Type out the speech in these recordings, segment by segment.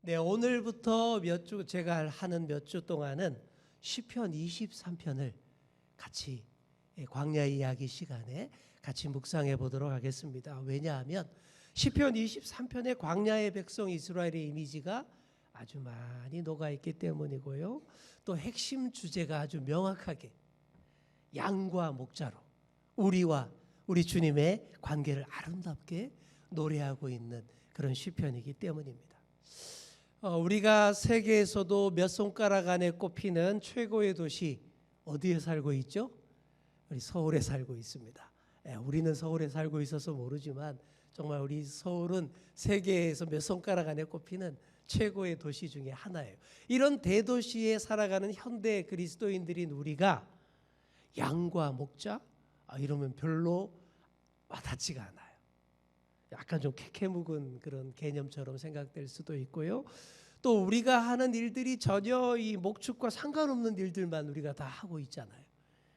네, 오늘부터 제가 하는 몇 주 동안은 시편 23편을 같이 광야 이야기 시간에 같이 묵상해 보도록 하겠습니다. 왜냐하면 시편 23편의 광야의 백성 이스라엘의 이미지가 아주 많이 녹아 있기 때문이고요. 또 핵심 주제가 아주 명확하게 양과 목자로 우리와 우리 주님의 관계를 아름답게 노래하고 있는 그런 시편이기 때문입니다. 우리가 세계에서도 몇 손가락 안에 꼽히는 최고의 도시 어디에 살고 있죠? 우리 서울에 살고 있습니다. 우리는 서울에 살고 있어서 모르지만 정말 우리 서울은 세계에서 몇 손가락 안에 꼽히는 최고의 도시 중에 하나예요. 이런 대도시에 살아가는 현대 그리스도인들인 우리가 양과 목자 이러면 별로 와닿지가 않아요. 약간 좀 캐캐묵은 그런 개념처럼 생각될 수도 있고요. 또 우리가 하는 일들이 전혀 이 목축과 상관없는 일들만 우리가 다 하고 있잖아요.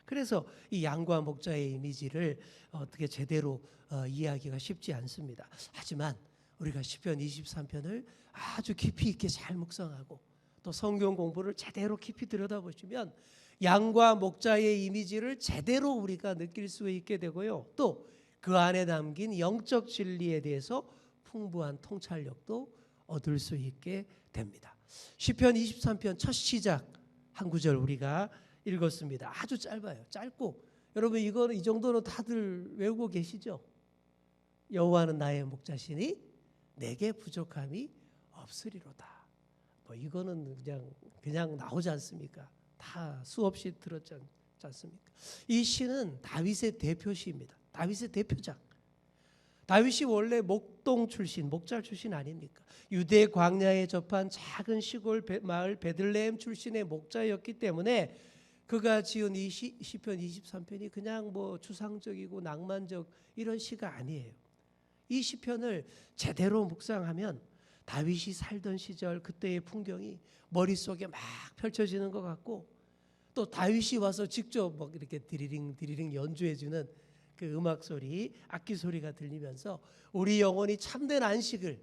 그래서 이 양과 목자의 이미지를 어떻게 제대로 이해하기가 쉽지 않습니다. 하지만 우리가 시편 23편을 아주 깊이 있게 잘 묵상하고 또 성경 공부를 제대로 깊이 들여다보시면 양과 목자의 이미지를 제대로 우리가 느낄 수 있게 되고요. 또 그 안에 담긴 영적 진리에 대해서 풍부한 통찰력도 얻을 수 있게 됩니다. 시편 23편 첫 시작 한 구절 우리가 읽었습니다. 아주 짧아요. 짧고 여러분 이 정도는 다들 외우고 계시죠? 여호와는 나의 목자시니 내게 부족함이 없으리로다. 이거는 그냥 나오지 않습니까? 다 수없이 들었지 않습니까? 이 시는 다윗의 대표시입니다. 다윗의 대표작. 다윗이 원래 목동 출신, 목자 출신 아닙니까? 유대 광야에 접한 작은 시골 마을 베들레헴 출신의 목자였기 때문에 그가 지은 이 시편 23편이 그냥 추상적이고 낭만적 이런 시가 아니에요. 이 시편을 제대로 묵상하면 다윗이 살던 시절 그때의 풍경이 머릿속에 막 펼쳐지는 것 같고 또 다윗이 와서 직접 이렇게 디리링 연주해주는 그 음악 소리, 악기 소리가 들리면서 우리 영혼이 참된 안식을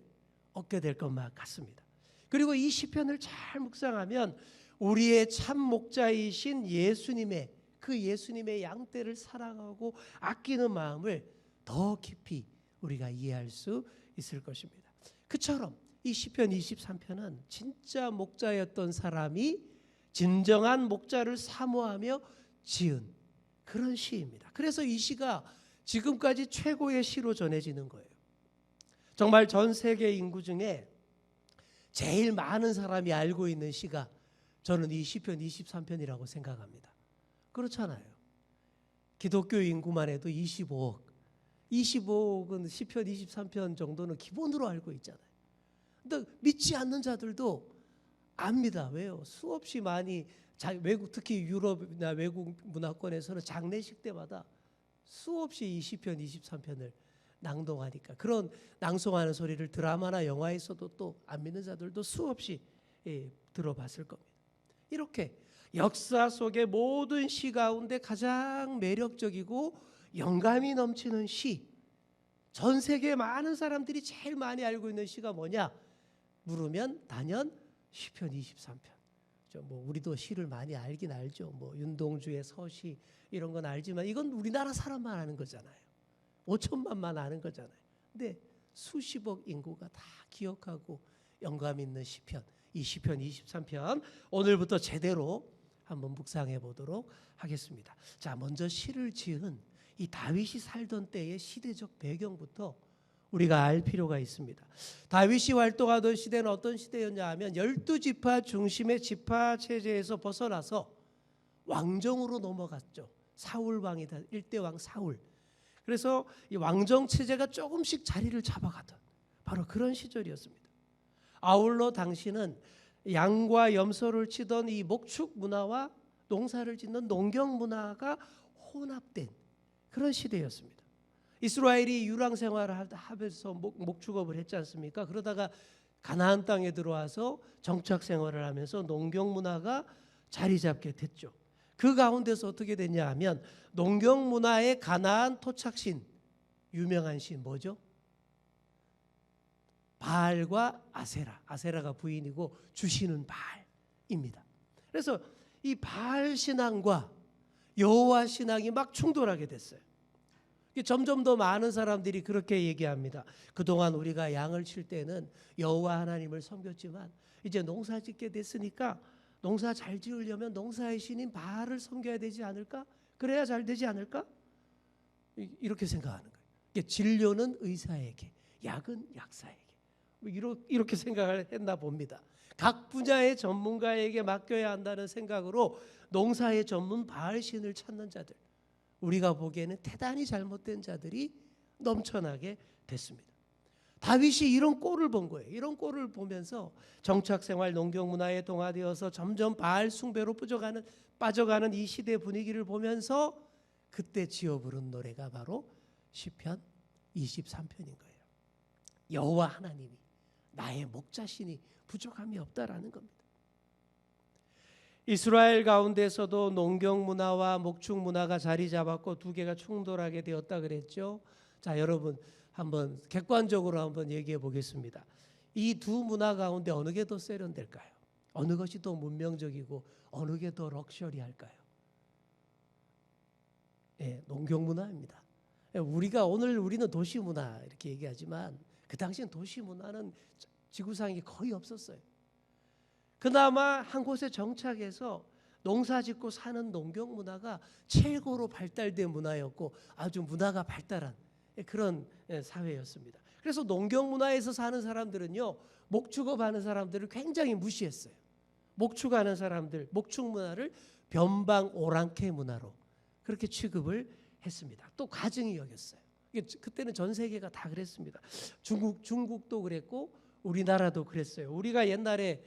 얻게 될 것만 같습니다. 그리고 이 시편을 잘 묵상하면 우리의 참 목자이신 예수님의 양떼를 사랑하고 아끼는 마음을 더 깊이 우리가 이해할 수 있을 것입니다. 그처럼 이 시편 23편은 진짜 목자였던 사람이 진정한 목자를 사모하며 지은 그런 시입니다. 그래서 이 시가 지금까지 최고의 시로 전해지는 거예요. 정말 전 세계 인구 중에 제일 많은 사람이 알고 있는 시가 저는 이 시편 23편이라고 생각합니다. 그렇잖아요. 기독교 인구만 해도 25억은 시편 23편 정도는 기본으로 알고 있잖아요. 근데 믿지 않는 자들도 압니다. 왜요? 수없이 많이 외국 특히 유럽이나 외국 문화권에서는 장례식 때마다 수없이 이 시편 23편을 낭독하니까 그런 낭송하는 소리를 드라마나 영화에서도 또 안 믿는 자들도 수없이 들어봤을 겁니다. 이렇게 역사 속의 모든 시 가운데 가장 매력적이고 영감이 넘치는 시, 전 세계 많은 사람들이 제일 많이 알고 있는 시가 뭐냐 물으면 단연 시편 23편. 우리도 시를 많이 알긴 알죠. 윤동주의 서시 이런 건 알지만 이건 우리나라 사람만 아는 거잖아요. 5천만만 아는 거잖아요. 근데 수십억 인구가 다 기억하고 영감 있는 시편, 이 시편 23편 오늘부터 제대로 한번 묵상해 보도록 하겠습니다. 자, 먼저 시를 지은 이 다윗이 살던 때의 시대적 배경부터 우리가 알 필요가 있습니다. 다윗이 활동하던 시대는 어떤 시대였냐 하면 12지파 중심의 지파 체제에서 벗어나서 왕정으로 넘어갔죠. 사울 왕이다. 1대 왕 사울. 그래서 이 왕정 체제가 조금씩 자리를 잡아가던 바로 그런 시절이었습니다. 아울러 당시는 양과 염소를 치던 이 목축 문화와 농사를 짓는 농경 문화가 혼합된 그런 시대였습니다. 이스라엘이 유랑 생활을 하면서 목축업을 했지 않습니까? 그러다가 가나안 땅에 들어와서 정착 생활을 하면서 농경 문화가 자리 잡게 됐죠. 그 가운데서 어떻게 됐냐 하면 농경 문화의 가나안 토착신, 유명한 신 뭐죠? 바알과 아세라, 아세라가 부인이고 주신은 바알입니다. 그래서 이 바알 신앙과 여호와 신앙이 막 충돌하게 됐어요. 점점 더 많은 사람들이 그렇게 얘기합니다. 그동안 우리가 양을 칠 때는 여호와 하나님을 섬겼지만 이제 농사 짓게 됐으니까 농사 잘 지으려면 농사의 신인 바알을 섬겨야 되지 않을까? 그래야 잘 되지 않을까? 이렇게 생각하는 거예요. 진료는 의사에게, 약은 약사에게. 이렇게 생각을 했나 봅니다. 각 분야의 전문가에게 맡겨야 한다는 생각으로 농사의 전문 바알 신을 찾는 자들, 우리가 보기에는 대단히 잘못된 자들이 넘쳐나게 됐습니다. 다윗이 이런 꼴을 본 거예요. 이런 꼴을 보면서 정착생활 농경문화에 동화되어서 점점 바알 숭배로 빠져가는 이 시대 분위기를 보면서 그때 지어 부른 노래가 바로 시편 23편인 거예요. 여호와 하나님이 나의 목자시니 부족함이 없다라는 겁니다. 이스라엘 가운데서도 농경문화와 목축문화가 자리 잡았고 두 개가 충돌하게 되었다 그랬죠. 자, 여러분 한번 객관적으로 한번 얘기해 보겠습니다. 이 두 문화 가운데 어느 게 더 세련될까요? 어느 것이 더 문명적이고 어느 게 더 럭셔리할까요? 농경문화입니다. 우리는 도시문화 이렇게 얘기하지만 그 당시엔 도시문화는 지구상에 거의 없었어요. 그나마 한 곳에 정착해서 농사짓고 사는 농경문화가 최고로 발달된 문화였고 아주 문화가 발달한 그런 사회였습니다. 그래서 농경문화에서 사는 사람들은요, 목축업하는 사람들을 굉장히 무시했어요. 목축하는 사람들, 목축문화를 변방 오랑캐 문화로 그렇게 취급을 했습니다. 또 가증히 여겼어요. 그때는 전 세계가 다 그랬습니다. 중국도 그랬고 우리나라도 그랬어요. 우리가 옛날에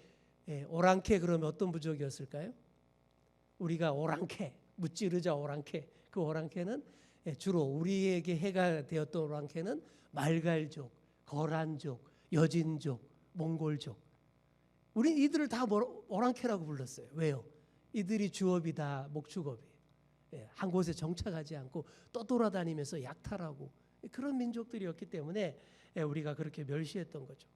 오랑캐 그러면 어떤 부족이었을까요? 우리가 오랑캐, 무찌르자 오랑캐. 그 오랑캐는 주로 우리에게 해가 되었던 오랑캐는 말갈족, 거란족, 여진족, 몽골족. 우린 이들을 다 오랑캐라고 불렀어요. 왜요? 이들이 주업이 다 목축업이에요. 한 곳에 정착하지 않고 떠돌아다니면서 약탈하고 그런 민족들이었기 때문에 우리가 그렇게 멸시했던 거죠.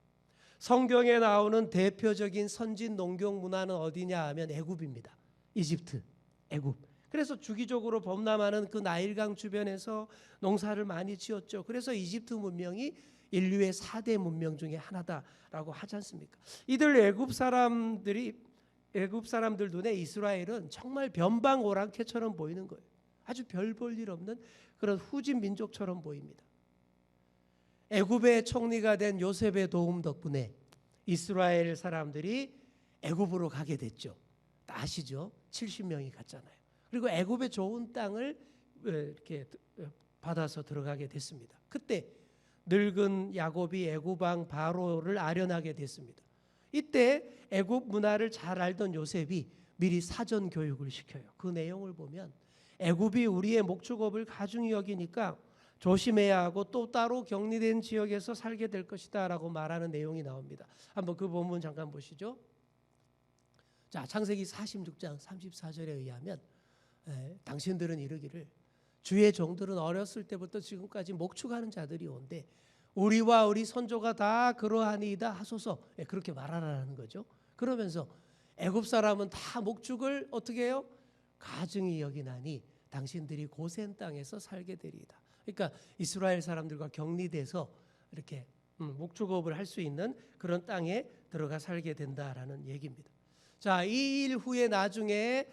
성경에 나오는 대표적인 선진 농경 문화는 어디냐 하면 애굽입니다. 이집트, 애굽. 그래서 주기적으로 범람하는 그 나일강 주변에서 농사를 많이 지었죠. 그래서 이집트 문명이 인류의 4대 문명 중에 하나다라고 하지 않습니까? 이들 애굽 사람들 눈에 이스라엘은 정말 변방 오랑캐처럼 보이는 거예요. 아주 별 볼 일 없는 그런 후진 민족처럼 보입니다. 애굽의 총리가 된 요셉의 도움 덕분에 이스라엘 사람들이 애굽으로 가게 됐죠. 아시죠? 70명이 갔잖아요. 그리고 애굽의 좋은 땅을 이렇게 받아서 들어가게 됐습니다. 그때 늙은 야곱이 애굽 왕 바로를 아련하게 됐습니다. 이때 애굽 문화를 잘 알던 요셉이 미리 사전 교육을 시켜요. 그 내용을 보면 애굽이 우리의 목축업을 가중히 여기니까 조심해야 하고 또 따로 격리된 지역에서 살게 될 것이다 라고 말하는 내용이 나옵니다. 한번 그 본문 잠깐 보시죠. 자, 창세기 46장 34절에 의하면 당신들은 이르기를 주의 종들은 어렸을 때부터 지금까지 목축하는 자들이 온데 우리와 우리 선조가 다 그러하니이다 하소서. 그렇게 말하라는 거죠. 그러면서 애굽 사람은 다 목축을 어떻게 해요? 가증히 여기나니 당신들이 고센 땅에서 살게 되리이다. 그러니까 이스라엘 사람들과 격리돼서 이렇게 목축업을 할 수 있는 그런 땅에 들어가 살게 된다라는 얘기입니다. 자, 이 일 후에 나중에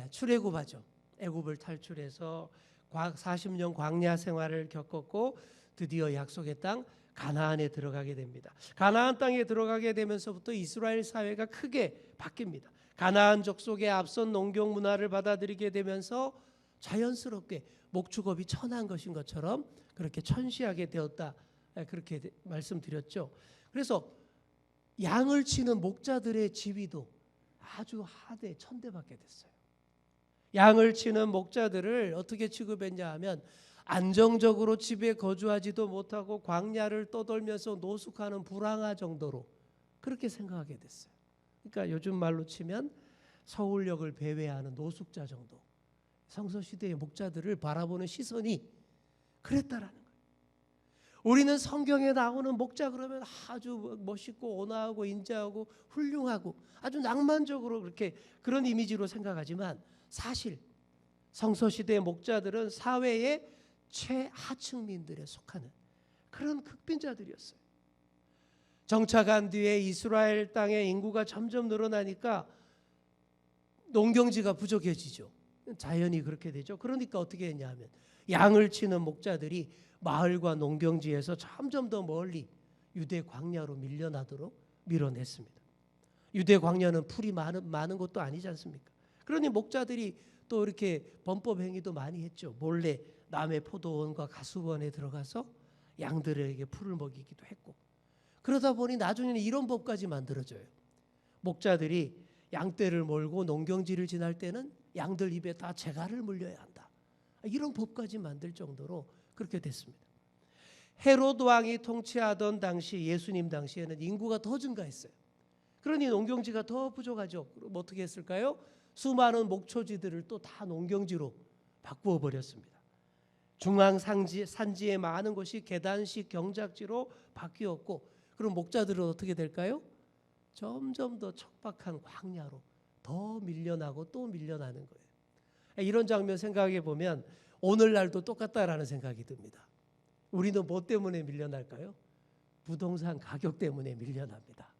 출애굽하죠. 애굽을 탈출해서 40년 광야 생활을 겪었고 드디어 약속의 땅 가나안에 들어가게 됩니다. 가나안 땅에 들어가게 되면서부터 이스라엘 사회가 크게 바뀝니다. 가나안 족속의 앞선 농경 문화를 받아들이게 되면서 자연스럽게 목축업이 천한 것인 것처럼 그렇게 천시하게 되었다. 그렇게 말씀드렸죠. 그래서 양을 치는 목자들의 지위도 아주 하대 천대받게 됐어요. 양을 치는 목자들을 어떻게 취급했냐 하면 안정적으로 집에 거주하지도 못하고 광야를 떠돌면서 노숙하는 불황아 정도로 그렇게 생각하게 됐어요. 그러니까 요즘 말로 치면 서울역을 배회하는 노숙자 정도. 성서시대의 목자들을 바라보는 시선이 그랬다라는 거예요. 우리는 성경에 나오는 목자 그러면 아주 멋있고 온화하고 인자하고 훌륭하고 아주 낭만적으로 그렇게 그런 이미지로 생각하지만 사실 성서시대의 목자들은 사회의 최하층민들에 속하는 그런 극빈자들이었어요. 정착한 뒤에 이스라엘 땅의 인구가 점점 늘어나니까 농경지가 부족해지죠. 자연이 그렇게 되죠. 그러니까 어떻게 했냐 하면 양을 치는 목자들이 마을과 농경지에서 점점 더 멀리 유대 광야로 밀려나도록 밀어냈습니다. 유대 광야는 풀이 많은 곳도 아니지 않습니까? 그러니 목자들이 또 이렇게 범법 행위도 많이 했죠. 몰래 남의 포도원과 가수원에 들어가서 양들에게 풀을 먹이기도 했고, 그러다 보니 나중에는 이런 법까지 만들어져요. 목자들이 양떼를 몰고 농경지를 지날 때는 양들 입에 다 재갈을 물려야 한다. 이런 법까지 만들 정도로 그렇게 됐습니다. 헤롯 왕이 통치하던 당시, 예수님 당시에는 인구가 더 증가했어요. 그러니 농경지가 더 부족하죠. 그럼 어떻게 했을까요? 수많은 목초지들을 또 다 농경지로 바꾸어 버렸습니다. 중앙 산지의 많은 곳이 계단식 경작지로 바뀌었고, 그럼 목자들은 어떻게 될까요? 점점 더 척박한 광야로 더 밀려나고 또 밀려나는 거예요. 이런 장면 생각해 보면 오늘날도 똑같다라는 생각이 듭니다. 우리는 뭐 때문에 밀려날까요? 부동산 가격 때문에 밀려납니다.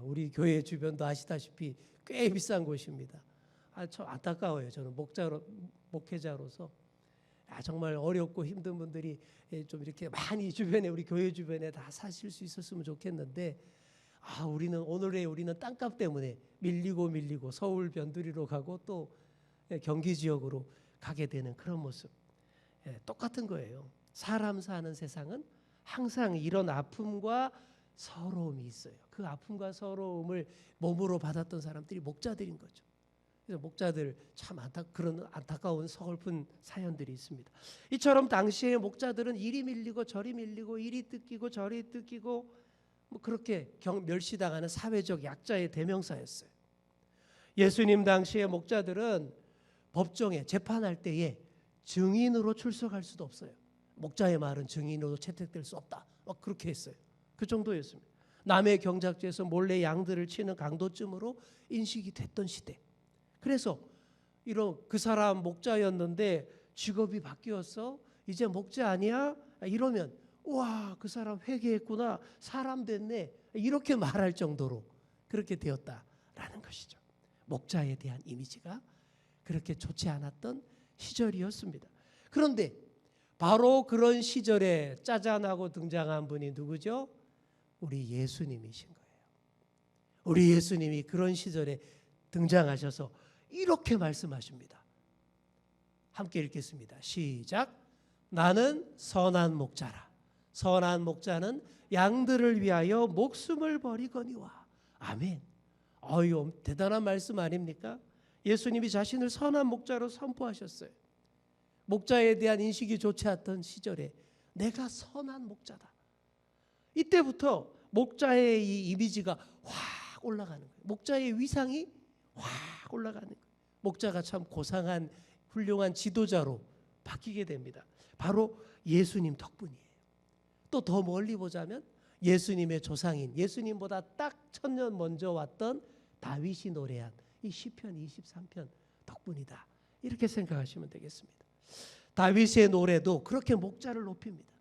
우리 교회 주변도 아시다시피 꽤 비싼 곳입니다. 참 안타까워요. 저는 목회자로서 정말 어렵고 힘든 분들이 좀 이렇게 많이 주변에, 우리 교회 주변에 다 사실 수 있었으면 좋겠는데, 우리는 땅값 때문에 밀리고 서울 변두리로 가고 또 경기 지역으로 가게 되는 그런 모습. 똑같은 거예요. 사람 사는 세상은 항상 이런 아픔과 서러움이 있어요. 그 아픔과 서러움을 몸으로 받았던 사람들이 목자들인 거죠. 그래서 목자들 참 그런 안타까운 서글픈 사연들이 있습니다. 이처럼 당시의 목자들은 이리 밀리고 저리 밀리고, 이리 뜯기고 저리 뜯기고, 그렇게 멸시당하는 사회적 약자의 대명사였어요. 예수님 당시의 목자들은 법정에 재판할 때에 증인으로 출석할 수도 없어요. 목자의 말은 증인으로 채택될 수 없다. 그렇게 했어요. 그 정도였습니다. 남의 경작지에서 몰래 양들을 치는 강도쯤으로 인식이 됐던 시대. 그래서 그 사람 목자였는데 직업이 바뀌었어? 이제 목자 아니야? 이러면 와, 그 사람 회개했구나, 사람 됐네, 이렇게 말할 정도로 그렇게 되었다라는 것이죠. 목자에 대한 이미지가 그렇게 좋지 않았던 시절이었습니다. 그런데 바로 그런 시절에 짜잔하고 등장한 분이 누구죠? 우리 예수님이신 거예요. 우리 예수님이 그런 시절에 등장하셔서 이렇게 말씀하십니다. 함께 읽겠습니다. 시작. 나는 선한 목자라. 선한 목자는 양들을 위하여 목숨을 버리거니와. 아멘. 대단한 말씀 아닙니까? 예수님이 자신을 선한 목자로 선포하셨어요. 목자에 대한 인식이 좋지 않던 시절에 내가 선한 목자다. 이때부터 목자의 이 이미지가 확 올라가는 거예요. 목자의 위상이 확 올라가는 거예요. 목자가 참 고상한 훌륭한 지도자로 바뀌게 됩니다. 바로 예수님 덕분이에요. 또 더 멀리 보자면 예수님의 조상인, 예수님보다 딱 1000년 먼저 왔던 다윗이 노래한 이 시편 23편 덕분이다. 이렇게 생각하시면 되겠습니다. 다윗의 노래도 그렇게 목자를 높입니다.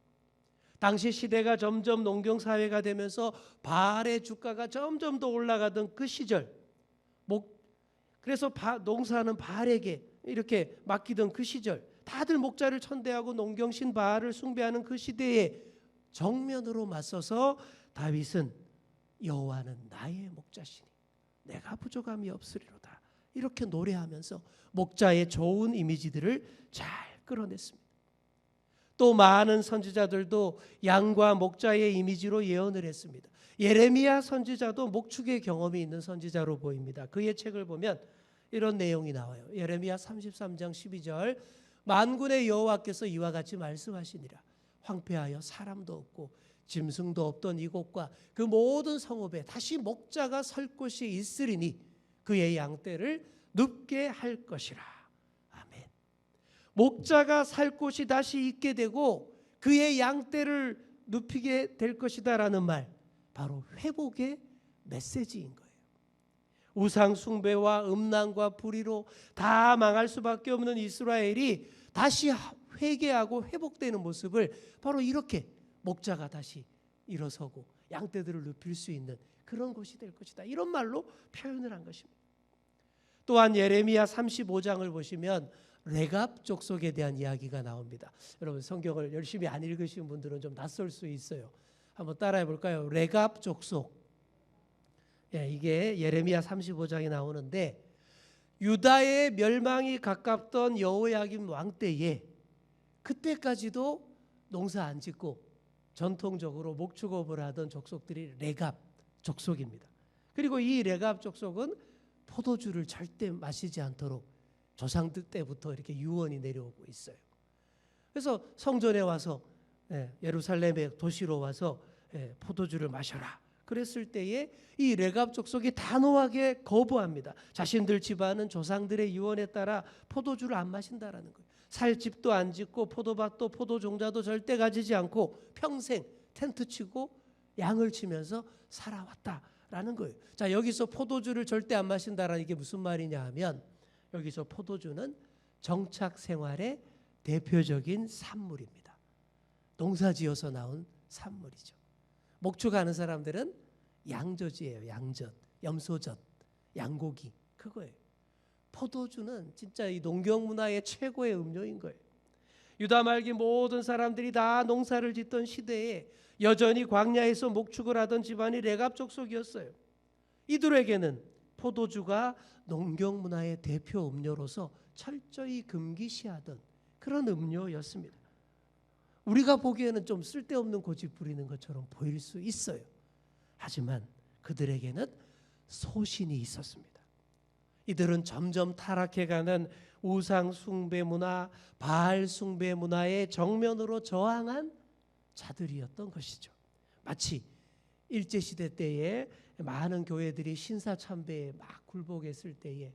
당시 시대가 점점 농경사회가 되면서 바알의 주가가 점점 더 올라가던 그 시절, 그래서 농사는 바알에게 이렇게 맡기던 그 시절, 다들 목자를 천대하고 농경신 바알을 숭배하는 그 시대에 정면으로 맞서서 다윗은 여호와는 나의 목자시니 내가 부족함이 없으리로다, 이렇게 노래하면서 목자의 좋은 이미지들을 잘 끌어냈습니다. 또 많은 선지자들도 양과 목자의 이미지로 예언을 했습니다. 예레미야 선지자도 목축의 경험이 있는 선지자로 보입니다. 그의 책을 보면 이런 내용이 나와요. 예레미야 33장 12절, 만군의 여호와께서 이와 같이 말씀하시니라. 황폐하여 사람도 없고 짐승도 없던 이곳과 그 모든 성읍에 다시 목자가 설 곳이 있으리니 그의 양떼를 눕게 할 것이라. 아멘. 목자가 살 곳이 다시 있게 되고 그의 양떼를 눕히게 될 것이다라는 말, 바로 회복의 메시지인 거예요. 우상 숭배와 음란과 불의로 다 망할 수밖에 없는 이스라엘이 다시 회개하고 회복되는 모습을 바로 이렇게 목자가 다시 일어서고 양떼들을 눕힐 수 있는 그런 곳이 될 것이다, 이런 말로 표현을 한 것입니다. 또한 예레미야 35장을 보시면 레갑 족속에 대한 이야기가 나옵니다. 여러분 성경을 열심히 안 읽으신 분들은 좀 낯설 수 있어요. 한번 따라해 볼까요? 레갑 족속. 이게 예레미야 35장에 나오는데, 유다의 멸망이 가깝던 여호야김 왕 때에, 그때까지도 농사 안 짓고 전통적으로 목축업을 하던 족속들이 레갑 족속입니다. 그리고 이 레갑 족속은 포도주를 절대 마시지 않도록 조상들 때부터 이렇게 유언이 내려오고 있어요. 그래서 성전에 와서, 예루살렘의 도시로 와서 포도주를 마셔라 그랬을 때에 이 레갑 족속이 단호하게 거부합니다. 자신들 집안은 조상들의 유언에 따라 포도주를 안 마신다라는 거예요. 살 집도 안 짓고 포도밭도 포도종자도 절대 가지지 않고 평생 텐트 치고 양을 치면서 살아왔다라는 거예요. 자, 여기서 포도주를 절대 안 마신다라는 게 무슨 말이냐 하면, 여기서 포도주는 정착 생활의 대표적인 산물입니다. 농사지어서 나온 산물이죠. 목축하는 사람들은 양젖이에요. 양젖, 염소젖, 양고기, 그거예요. 포도주는 진짜 이 농경 문화의 최고의 음료인 거예요. 유다 말기 모든 사람들이 다 농사를 짓던 시대에 여전히 광야에서 목축을 하던 집안이 레갑 족속이었어요. 이들에게는 포도주가 농경 문화의 대표 음료로서 철저히 금기시하던 그런 음료였습니다. 우리가 보기에는 좀 쓸데없는 고집 부리는 것처럼 보일 수 있어요. 하지만 그들에게는 소신이 있었습니다. 이들은 점점 타락해가는 우상 숭배 문화, 바알 숭배 문화의 정면으로 저항한 자들이었던 것이죠. 마치 일제시대 때에 많은 교회들이 신사참배에 막 굴복했을 때에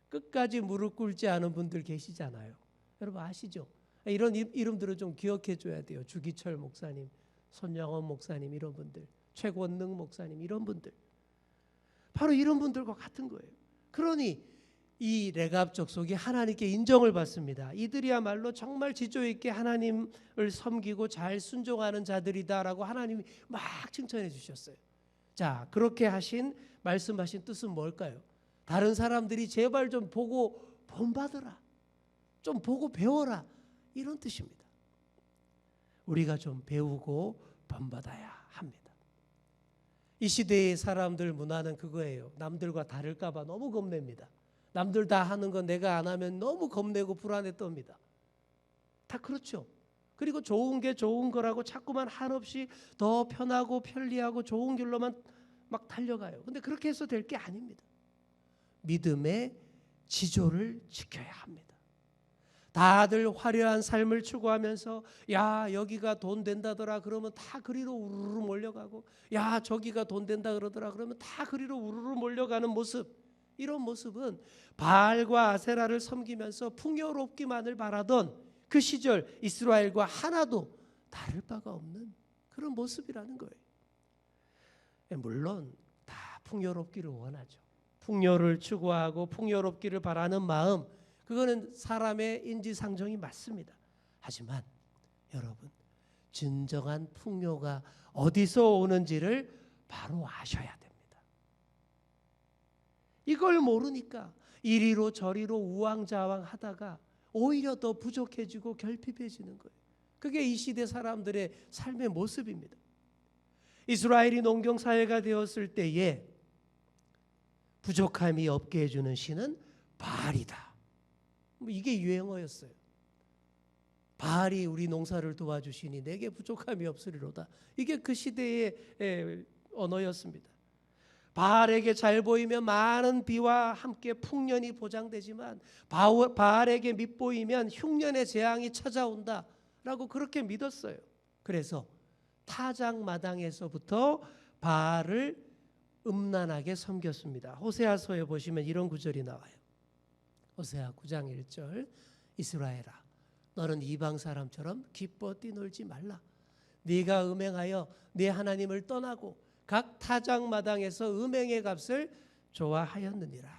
끝까지 무릎 꿇지 않은 분들 계시잖아요. 여러분 아시죠? 이런 이름들을 좀 기억해 줘야 돼요. 주기철 목사님, 손영원 목사님, 이런 분들, 최권능 목사님, 이런 분들, 바로 이런 분들과 같은 거예요. 그러니 이 레갑 족속이 하나님께 인정을 받습니다. 이들이야말로 정말 지조 있게 하나님을 섬기고 잘 순종하는 자들이다라고 하나님이 막 칭찬해 주셨어요. 자, 그렇게 말씀하신 뜻은 뭘까요? 다른 사람들이 제발 좀 보고 본받으라, 좀 보고 배워라, 이런 뜻입니다. 우리가 좀 배우고 본받아야 합니다. 이 시대의 사람들 문화는 그거예요. 남들과 다를까 봐 너무 겁냅니다. 남들 다 하는 거 내가 안 하면 너무 겁내고 불안에 떱니다. 다 그렇죠. 그리고 좋은 게 좋은 거라고 자꾸만 한없이 더 편하고 편리하고 좋은 길로만 막 달려가요. 근데 그렇게 해서 될 게 아닙니다. 믿음의 지조를 지켜야 합니다. 다들 화려한 삶을 추구하면서, 야 여기가 돈 된다더라 그러면 다 그리로 우르르 몰려가고, 야 저기가 돈 된다 그러더라 그러면 다 그리로 우르르 몰려가는 모습, 이런 모습은 바알과 아세라를 섬기면서 풍요롭기만을 바라던 그 시절 이스라엘과 하나도 다를 바가 없는 그런 모습이라는 거예요. 물론 다 풍요롭기를 원하죠. 풍요를 추구하고 풍요롭기를 바라는 마음, 그거는 사람의 인지상정이 맞습니다. 하지만 여러분, 진정한 풍요가 어디서 오는지를 바로 아셔야 됩니다. 이걸 모르니까 이리로 저리로 우왕좌왕 하다가 오히려 더 부족해지고 결핍해지는 거예요. 그게 이 시대 사람들의 삶의 모습입니다. 이스라엘이 농경사회가 되었을 때에 부족함이 없게 해주는 신은 바알이다, 이게 유행어였어요. 바알이 우리 농사를 도와주시니 내게 부족함이 없으리로다. 이게 그 시대의 언어였습니다. 바알에게 잘 보이면 많은 비와 함께 풍년이 보장되지만 바알에게 밉보이면 흉년의 재앙이 찾아온다라고 그렇게 믿었어요. 그래서 타작마당에서부터 바알을 음란하게 섬겼습니다. 호세아서에 보시면 이런 구절이 나와요. 호세아 9장 1절, 이스라엘아 너는 이방 사람처럼 기뻐 뛰놀지 말라. 네가 음행하여 네 하나님을 떠나고 각 타작마당에서 음행의 값을 좋아하였느니라.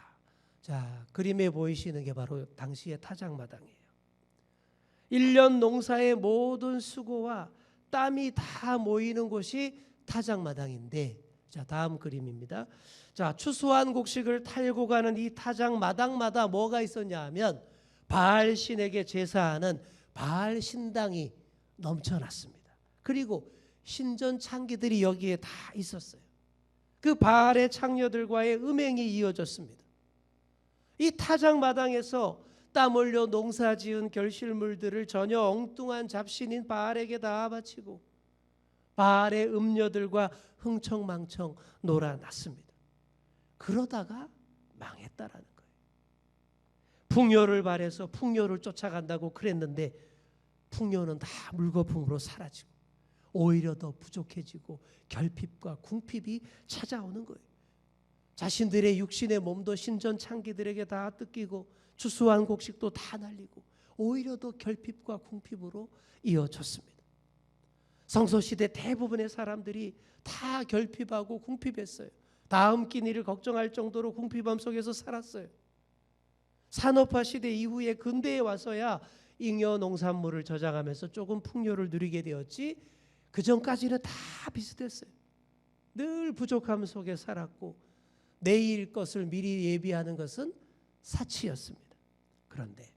자, 그림에 보이시는 게 바로 당시의 타작마당이에요. 1년 농사의 모든 수고와 땀이 다 모이는 곳이 타작마당인데, 자, 다음 그림입니다. 자, 추수한 곡식을 탈고 가는 이 타작마당마다 뭐가 있었냐 하면 바알 신에게 제사하는 바알 신당이 넘쳐났습니다. 그리고 신전 창기들이 여기에 다 있었어요. 그 바알의 창녀들과의 음행이 이어졌습니다. 이 타작마당에서 땀 흘려 농사지은 결실물들을 전혀 엉뚱한 잡신인 바알에게 다 바치고 바알의 음녀들과 흥청망청 놀아났습니다. 그러다가 망했다라는 거예요. 풍요를 바래서 풍요를 쫓아간다고 그랬는데 풍요는 다 물거품으로 사라지고 오히려 더 부족해지고 결핍과 궁핍이 찾아오는 거예요. 자신들의 육신의 몸도 신전 창기들에게 다 뜯기고 추수한 곡식도 다 날리고 오히려 더 결핍과 궁핍으로 이어졌습니다. 성소시대 대부분의 사람들이 다 결핍하고 궁핍했어요. 다음 끼니를 걱정할 정도로 궁핍함 속에서 살았어요. 산업화 시대 이후에 근대에 와서야 잉여 농산물을 저장하면서 조금 풍요를 누리게 되었지 그 전까지는 다 비슷했어요. 늘 부족함 속에 살았고 내일 것을 미리 예비하는 것은 사치였습니다. 그런데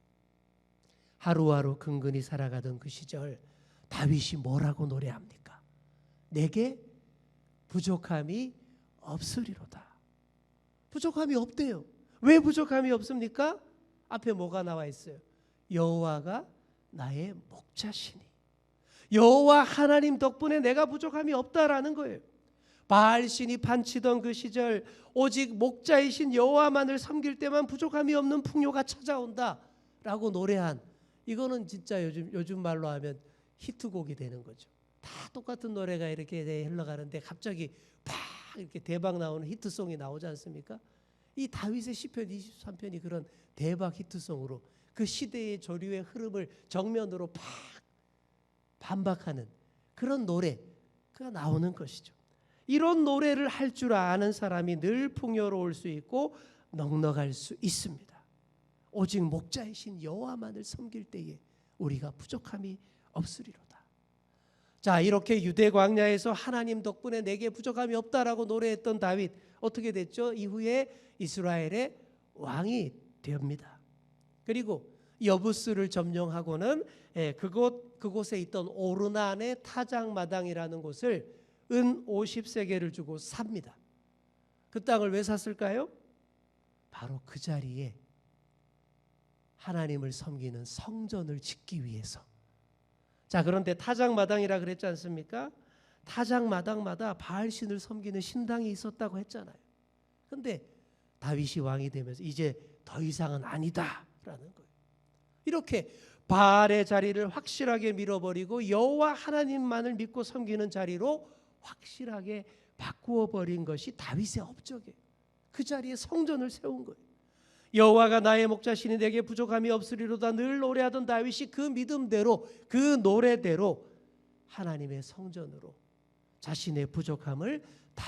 하루하루 근근히 살아가던 그 시절 다윗이 뭐라고 노래합니까? 내게 부족함이 없으리로다. 부족함이 없대요. 왜 부족함이 없습니까? 앞에 뭐가 나와 있어요? 여호와가 나의 목자시니. 여호와 하나님 덕분에 내가 부족함이 없다라는 거예요. 바알신이 판치던 그 시절 오직 목자이신 여호와만을 섬길 때만 부족함이 없는 풍요가 찾아온다라고 노래한, 이거는 진짜 요즘 말로 하면 히트곡이 되는 거죠. 다 똑같은 노래가 이렇게 흘러가는데 갑자기 팍 이렇게 대박 나오는 히트송이 나오지 않습니까? 이 다윗의 시편 23편이 그런 대박 히트송으로 그 시대의 조류의 흐름을 정면으로 팍 반박하는 그런 노래가 나오는 것이죠. 이런 노래를 할 줄 아는 사람이 늘 풍요로울 수 있고 넉넉할 수 있습니다. 오직 목자이신 여호와만을 섬길 때에 우리가 부족함이 없으리로다. 자, 이렇게 유대 광야에서 하나님 덕분에 내게 부족함이 없다라고 노래했던 다윗, 어떻게 됐죠? 이후에 이스라엘의 왕이 됩니다. 그리고 여부스를 점령하고는 그곳에 있던 오르난의 타작마당이라는 곳을 은 50세겔을 주고 삽니다. 그 땅을 왜 샀을까요? 바로 그 자리에 하나님을 섬기는 성전을 짓기 위해서. 자, 그런데 타작마당이라 그랬지 않습니까? 타작마당마다 바알신을 섬기는 신당이 있었다고 했잖아요. 그런데 다윗이 왕이 되면서 이제 더 이상은 아니다라는 거예요. 이렇게 바알의 자리를 확실하게 밀어버리고 여호와 하나님만을 믿고 섬기는 자리로 확실하게 바꾸어 버린 것이 다윗의 업적이에요. 그 자리에 성전을 세운 거예요. 여호와가 나의 목자시니 내게 부족함이 없으리로다 늘 노래하던 다윗이 그 믿음대로 그 노래대로 하나님의 성전으로 자신의 부족함을 다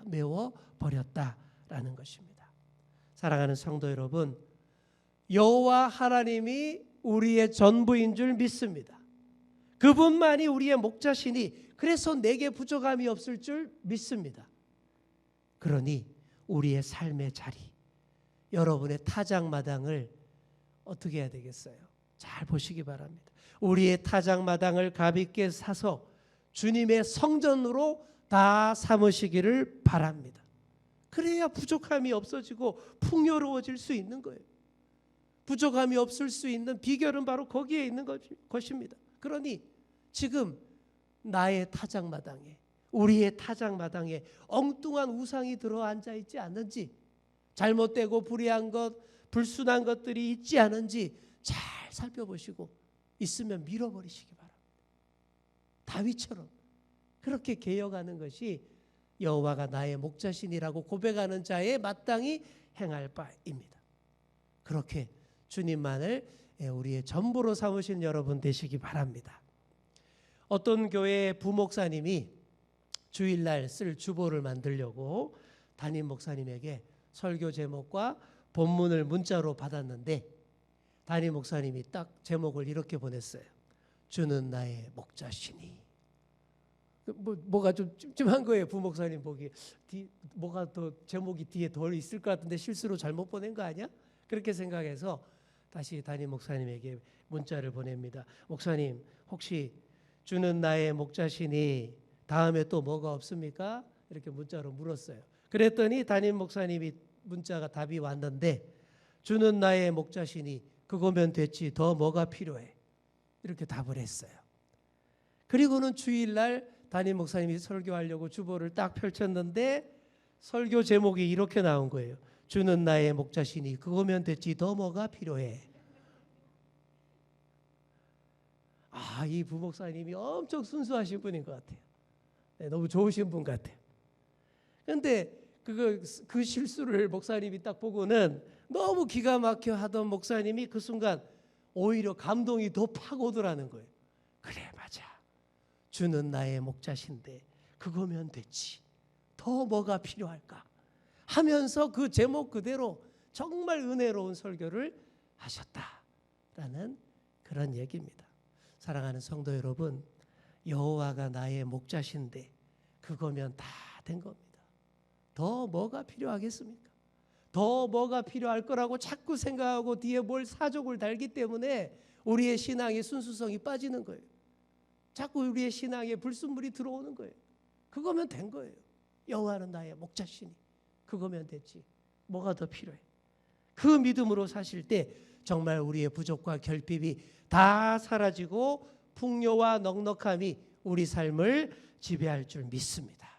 메워 버렸다라는 것입니다. 사랑하는 성도 여러분, 여호와 하나님이 우리의 전부인 줄 믿습니다. 그분만이 우리의 목자시니 그래서 내게 부족함이 없을 줄 믿습니다. 그러니 우리의 삶의 자리, 여러분의 타작마당을 어떻게 해야 되겠어요? 잘 보시기 바랍니다. 우리의 타작마당을 가볍게 사서 주님의 성전으로 다 삼으시기를 바랍니다. 그래야 부족함이 없어지고 풍요로워질 수 있는 거예요. 부족함이 없을 수 있는 비결은 바로 거기에 있는 것입니다. 그러니 지금 나의 타작마당에, 우리의 타작마당에 엉뚱한 우상이 들어앉아 있지 않는지, 잘못되고 불의한 것, 불순한 것들이 있지 않은지 잘 살펴보시고 있으면 밀어버리시기 바랍니다. 다윗처럼 그렇게 개혁하는 것이 여호와가 나의 목자신이라고 고백하는 자의 마땅히 행할 바입니다. 그렇게 주님만을 우리의 전부로 삼으신 여러분 되시기 바랍니다. 어떤 교회 부목사님이 주일날 쓸 주보를 만들려고 담임 목사님에게 설교 제목과 본문을 문자로 받았는데 담임 목사님이 딱 제목을 이렇게 보냈어요. 주는 나의 목자시니. 뭐가 좀 찜찜한 거예요. 부목사님 보기. 뭐가 더 제목이 뒤에 더 있을 것 같은데 실수로 잘못 보낸 거 아니야? 그렇게 생각해서 다시 담임 목사님에게 문자를 보냅니다. 목사님, 혹시 주는 나의 목자시니 다음에 또 뭐가 없습니까? 이렇게 문자로 물었어요. 그랬더니 담임 목사님이 문자가 답이 왔는데 주는 나의 목자시니 그거면 됐지 더 뭐가 필요해? 이렇게 답을 했어요. 그리고는 주일날 담임 목사님이 설교하려고 주보를 딱 펼쳤는데 설교 제목이 이렇게 나온 거예요. 주는 나의 목자시니 그거면 됐지 더 뭐가 필요해? 이 부목사님이 엄청 순수하신 분인 것 같아요. 네, 너무 좋으신 분 같아요. 그런데 그 실수를 목사님이 딱 보고는 너무 기가 막혀 하던 목사님이 그 순간 오히려 감동이 더 팍 오더라는 거예요. 그래, 맞아. 주는 나의 목자신데 그거면 됐지. 더 뭐가 필요할까? 하면서 그 제목 그대로 정말 은혜로운 설교를 하셨다라는 그런 얘기입니다. 사랑하는 성도 여러분, 여호와가 나의 목자신데 그거면 다 된 겁니다. 더 뭐가 필요하겠습니까? 더 뭐가 필요할 거라고 자꾸 생각하고 뒤에 뭘 사족을 달기 때문에 우리의 신앙의 순수성이 빠지는 거예요. 자꾸 우리의 신앙에 불순물이 들어오는 거예요. 그거면 된 거예요. 여호와는 나의 목자시니 그거면 됐지. 뭐가 더 필요해? 그 믿음으로 사실 때 정말 우리의 부족과 결핍이 다 사라지고 풍요와 넉넉함이 우리 삶을 지배할 줄 믿습니다.